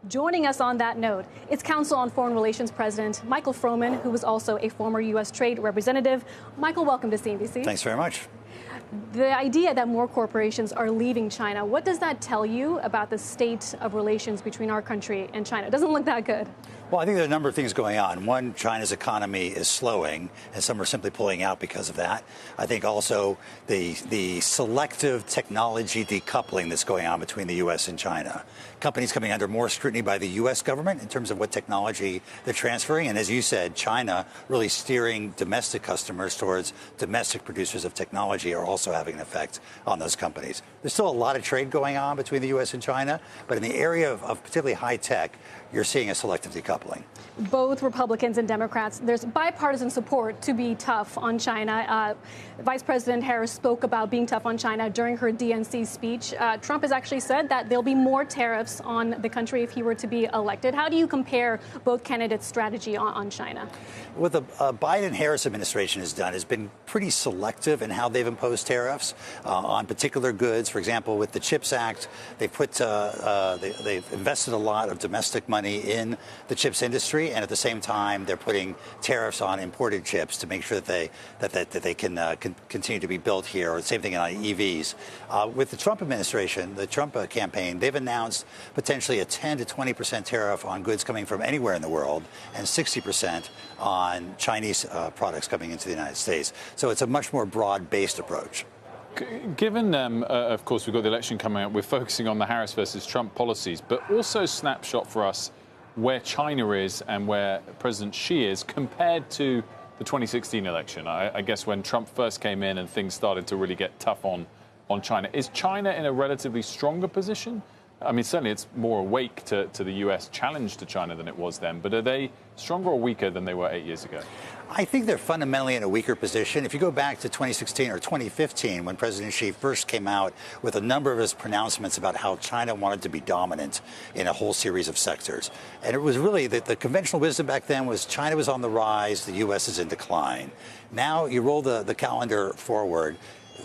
Joining us on that note, it's Council on Foreign Relations President Michael Froman, who was also a former U.S. Trade Representative. Michael, welcome to CNBC. Thanks very much. The idea that more corporations are leaving China, what does that tell you about the state of relations between our country and China? It doesn't look that good. Well, I think there are a number of things going on. One, China's economy is slowing, and some are simply pulling out because of that. I think also the selective technology decoupling that's going on between the U.S. and China. Companies coming under more scrutiny by the U.S. government in terms of what technology they're transferring. And as you said, China really steering domestic customers towards domestic producers of technology are also having an effect on those companies. There's still a lot of trade going on between the U.S. and China, but in the area of particularly high tech, you're seeing a selective decoupling. Both Republicans and Democrats, there's bipartisan support to be tough on China. Vice President Harris spoke about being tough on China during her DNC speech. Trump has actually said that there'll be more tariffs on the country if he were to be elected. How do you compare both candidates' strategy on China? What the Biden-Harris administration has done has been pretty selective in how they've imposed tariffs on particular goods. For example, with the CHIPS Act, they've invested a lot of domestic money in the chips industry, and at the same time, they're putting tariffs on imported chips to make sure that they can continue to be built here. Or the same thing on EVs. With the Trump administration, the Trump campaign, they've announced potentially a 10 to 20% tariff on goods coming from anywhere in the world, and 60% on Chinese products coming into the United States. So it's a much more broad-based approach. Given, of course, we've got the election coming up, we're focusing on the Harris versus Trump policies, but also a snapshot for us where China is and where President Xi is compared to the 2016 election. I guess when Trump first came in and things started to really get tough on China. Is China in a relatively stronger position? I mean, certainly it's more awake to the U.S. challenge to China than it was then, but are they stronger or weaker than they were 8 years ago? I think they're fundamentally in a weaker position. If you go back to 2016 or 2015, when President Xi first came out with a number of his pronouncements about how China wanted to be dominant in a whole series of sectors. And it was really the conventional wisdom back then was China was on the rise, the U.S. is in decline. Now you roll the calendar forward.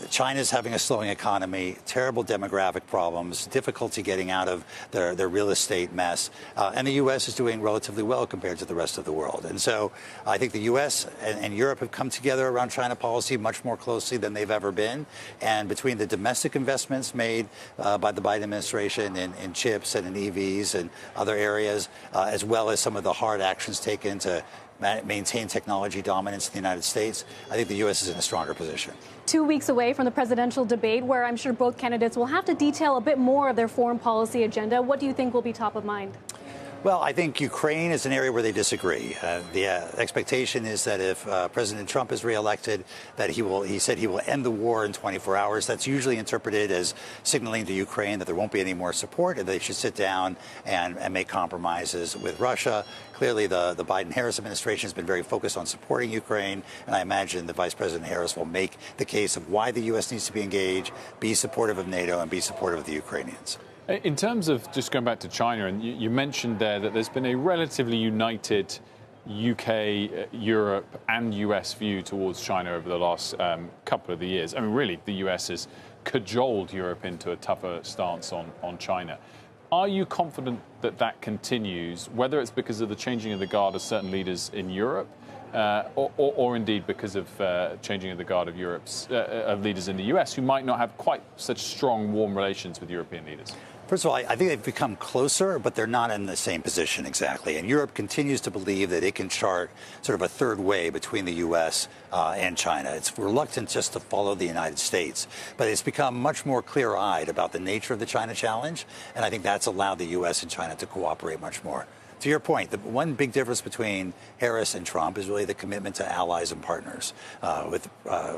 China's having a slowing economy, terrible demographic problems, difficulty getting out of their real estate mess, and the U.S. is doing relatively well compared to the rest of the world. And so I think the U.S. and Europe have come together around China policy much more closely than they've ever been. And between the domestic investments made by the Biden administration in chips and in EVs and other areas, as well as some of the hard actions taken to maintain technology dominance in the United States, I think the U.S. is in a stronger position. 2 weeks away from the presidential debate, where I'm sure both candidates will have to detail a bit more of their foreign policy agenda, what do you think will be top of mind? Well, I think Ukraine is an area where they disagree. The expectation is that if President Trump is reelected, that he said he will end the war in 24 hours. That's usually interpreted as signaling to Ukraine that there won't be any more support and they should sit down and make compromises with Russia. Clearly, the Biden-Harris administration has been very focused on supporting Ukraine, and I imagine that Vice President Harris will make the case of why the U.S. needs to be engaged, be supportive of NATO, and be supportive of the Ukrainians. In terms of just going back to China, and you mentioned there that there's been a relatively united UK, Europe and US view towards China over the last couple of the years. I mean, really, the US has cajoled Europe into a tougher stance on China. Are you confident that that continues, whether it's because of the changing of the guard of certain leaders in Europe, or indeed because of changing of the guard of of leaders in the US who might not have quite such strong, warm relations with European leaders? First of all, I think they've become closer, but they're not in the same position exactly. And Europe continues to believe that it can chart sort of a third way between the U.S. And China. It's reluctant just to follow the United States, but it's become much more clear-eyed about the nature of the China challenge. And I think that's allowed the U.S. and China to cooperate much more. To your point, the one big difference between Harris and Trump is really the commitment to allies and partners. With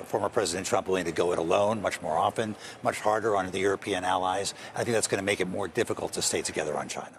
former President Trump willing to go it alone much more often, much harder on the European allies. I think that's going to make it more difficult to stay together on China.